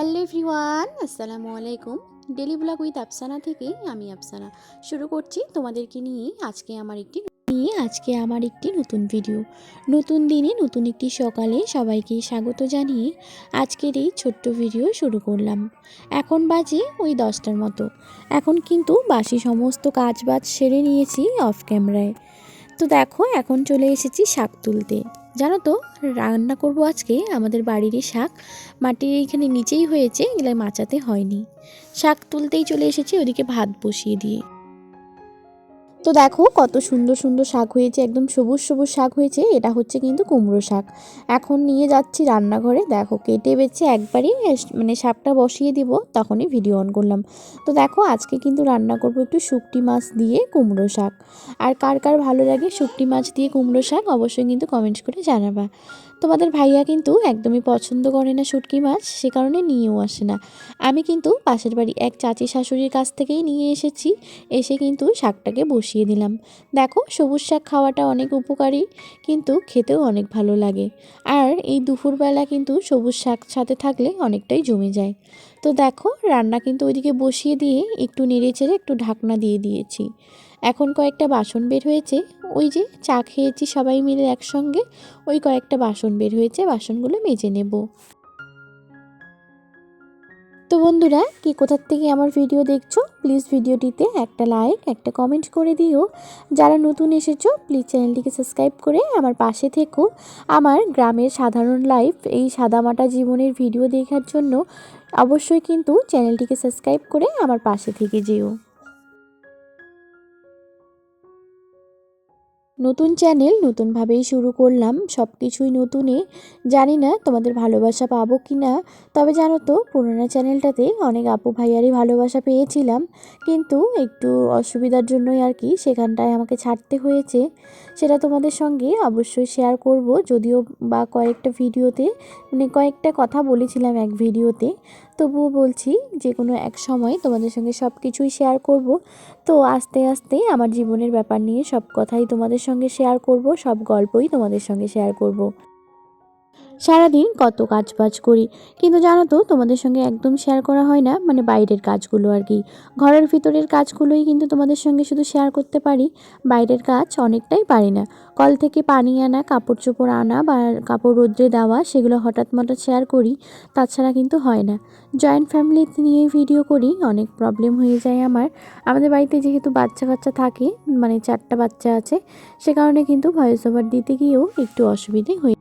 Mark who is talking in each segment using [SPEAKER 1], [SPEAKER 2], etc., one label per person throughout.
[SPEAKER 1] Hello everyone, আসসালামু আলাইকুম। Daily blog with Afsana থেকে আমি আফসানা শুরু করছি তোমাদেরকে নিয়ে আজকে আমার একটি নতুন ভিডিও। নতুন দিনে নতুন একটি সকালে সবাইকে স্বাগত জানিয়ে আজকের এই ছোট্ট ভিডিও শুরু করলাম। এখন বাজে ওই 10টার মতো। এখন কিন্তু বাসি সমস্ত কাজবাজ সেরে নিয়েছি অফ ক্যামেরায়। তো দেখো এখন চলে এসেছি শাক তুলতে। জানো তো রান্না করব আজকে আমাদের বাড়িরই শাক, মাটির এইখানে নিচেই হয়েছে, এগুলো মাচাতে হয়নি। শাক তুলতেই চলে এসেছি ওদিকে ভাত বসিয়ে দিয়ে। তো দেখো কত সুন্দর সুন্দর শাক হয়েছে, একদম সবুজ সবুজ শাক হয়েছে। এটা হচ্ছে কিন্তু কুমড়ো শাক। এখন নিয়ে যাচ্ছি রান্নাঘরে। দেখো কেটে বেছে একবারই শাকটা বসিয়ে দিব, তখনই ভিডিও অন করলাম। তো দেখো আজকে কিন্তু রান্না করব একটু শুকটি মাছ দিয়ে কুমড়ো শাক। আর কার কার ভালো লাগে শুকটি মাছ দিয়ে কুমড়ো শাক অবশ্যই কিন্তু কমেন্টস করে জানাবা। তোমাদের ভাইয়া কিন্তু একদমই পছন্দ করে না শুটকি মাছ, সে কারণে নিয়েও আসে না। আমি কিন্তু পাশের বাড়ি এক চাচি শাশুড়ির কাছ থেকেই নিয়ে এসেছি। এসে কিন্তু শাকটাকে বসিয়ে দিলাম। দেখো সবুজ শাক খাওয়াটা অনেক উপকারী, কিন্তু খেতেও অনেক ভালো লাগে। আর এই দুপুরবেলা কিন্তু সবুজ শাক সাথে থাকলে অনেকটাই জমে যায়। তো দেখো রান্না কিন্তু ওইদিকে বসিয়ে দিয়ে একটু নেড়ে চেড়ে একটু ঢাকনা দিয়ে দিয়েছি। এখন কয়েকটা বাসন বের হয়েছে, ওই যে চা খেয়েছি সবাই মিলে একসঙ্গে, ওই কয়েকটা বাসন বের হয়েছে, বাসনগুলো মেজে নেব। তো বন্ধুরা কি কোথার থেকে আমার ভিডিও দেখছো, প্লিজ ভিডিওটিতে একটা লাইক একটা কমেন্ট করে দিও। যারা নতুন এসেছো প্লিজ চ্যানেলটিকে সাবস্ক্রাইব করে আমার পাশে থেকো। আমার গ্রামের সাধারণ লাইফ, এই সাদামাটা জীবনের ভিডিও দেখার জন্য অবশ্যই কিন্তু চ্যানেলটিকে সাবস্ক্রাইব করে আমার পাশে থেকে যেও। নতুন চ্যানেল নতুনভাবেই শুরু করলাম, সব কিছুই নতুনে। জানি না তোমাদের ভালোবাসা পাবো কি না, তবে জানো তো পুরোনো চ্যানেলটাতে অনেক আপু ভাইয়ারই ভালোবাসা পেয়েছিলাম, কিন্তু একটু অসুবিধার জন্যই আর কি সেখানটায় আমাকে ছাড়তে হয়েছে। সেটা তোমাদের সঙ্গে অবশ্যই শেয়ার করব, যদিও বা কয়েকটা ভিডিওতে কয়েকটা কথা বলেছিলাম এক ভিডিওতে, তবুও বলছি যে কোনো এক সময় তোমাদের সঙ্গে সব কিছুই শেয়ার করব। তো আস্তে আস্তে আমার জীবনের ব্যাপার নিয়ে সব কথাই তোমাদের সঙ্গে শেয়ার করব, সব গল্পই তোমাদের সঙ্গে শেয়ার করব। সারাদিন কত কাজ বাজ করি, কিন্তু জানো তো তোমাদের সঙ্গে একদম শেয়ার করা হয় না, বাইরের কাজগুলো আর কি। ঘরের ভিতরের কাজগুলোই কিন্তু তোমাদের সঙ্গে শুধু শেয়ার করতে পারি, বাইরের কাজ অনেকটাই পারি না। কল থেকে পানি আনা, কাপড় চোপড় আনা বা কাপড় রোদ্রে দেওয়া, সেগুলো হঠাৎ মঠাৎ শেয়ার করি, তাছাড়া কিন্তু হয় না। জয়েন্ট ফ্যামিলি নিয়ে ভিডিও করি, অনেক প্রবলেম হয়ে যায় আমার। আমাদের বাড়িতে যেহেতু বাচ্চা কাচ্চা থাকে, 4টা বাচ্চা আছে, সে কারণে কিন্তু ভয়েস ওভার দিতে গিয়েও একটু অসুবিধে হয়ে।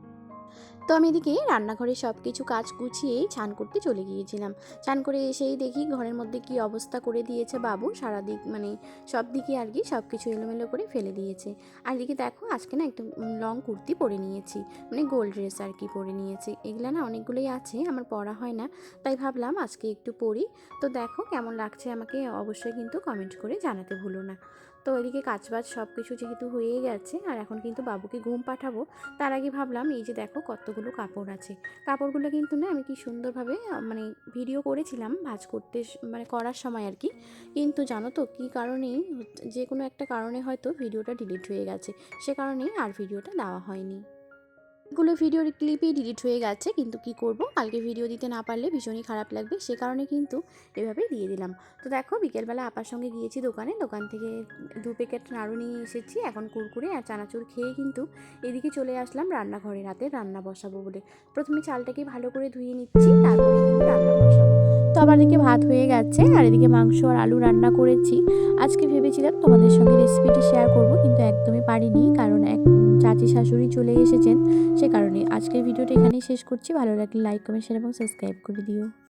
[SPEAKER 1] তো আমি এদিকে রান্নাঘরে সব কিছু কাজ গুছিয়েই চান করতে চলে গিয়েছিলাম। চান করে এসেই দেখি ঘরের মধ্যে কি অবস্থা করে দিয়েছে বাবু, সারা দিক সব দিকে আর কি সব কিছু এলোমেলো করে ফেলে দিয়েছে। আর এদিকে দেখো আজকে না একটা লং কুর্তি পরে নিয়েছি, গোল ড্রেস আর কি পরে নিয়েছি। এগুলো না অনেকগুলোই আছে, আমার পরা হয় না, তাই ভাবলাম আজকে একটু পরি। তো দেখো কেমন লাগছে আমাকে অবশ্যই কিন্তু কমেন্ট করে জানাতে ভুলো না। তো এদিকে কাজবাজ সব কিছু যেহেতু হয়ে গেছে, আর এখন কিন্তু বাবুকে ঘুম পাঠাবো, তার আগে ভাবলাম এই যে দেখো কতগুলো কাপড় আছে, কাপড়গুলো কিন্তু না আমি কি সুন্দরভাবে ভিডিও করেছিলাম ভাঁজ করতে করার সময় আর কি, কিন্তু জানো তো কী কারণেই, যে কোনো একটা কারণে হয়তো ভিডিওটা ডিলিট হয়ে গেছে, সে কারণেই আর ভিডিওটা দেওয়া হয়নি। এগুলো ভিডিওর ক্লিপই ডিলিট হয়ে গেছে, কিন্তু কি করব, কালকে ভিডিও দিতে না পারলে ভীষণই খারাপ লাগবে, সে কারণে কিন্তু এভাবেই দিয়ে দিলাম। তো দেখো বিকেলবেলা আপার সঙ্গে গিয়েছি দোকানে, দোকান থেকে 2 প্যাকেট নাড়ু নিয়ে এসেছি। এখন কুরকুরে আর চানাচুর খেয়ে কিন্তু এদিকে চলে আসলাম রান্নাঘরে, রাতে রান্না বসাবো বলে। প্রথমে চালটাকে ভালো করে ধুয়ে নিচ্ছি, তারপরে কিন্তু রান্না বসাবো। তো আবার এদিকে ভাত হয়ে গেছে, আর এদিকে মাংস আর আলু রান্না করেছি। আজকে ভেবেছিলাম তোমাদের সঙ্গে রেসিপিটি শেয়ার করব, কিন্তু একদমই পারিনি, কারণ এক চাচি শাশুড়ি চলে এসেছেন, সে কারণে আজকের ভিডিওটা এখানেই শেষ করছি। ভালো লাগলে লাইক কমেন্ট শেয়ার এবং সাবস্ক্রাইব করে দিও।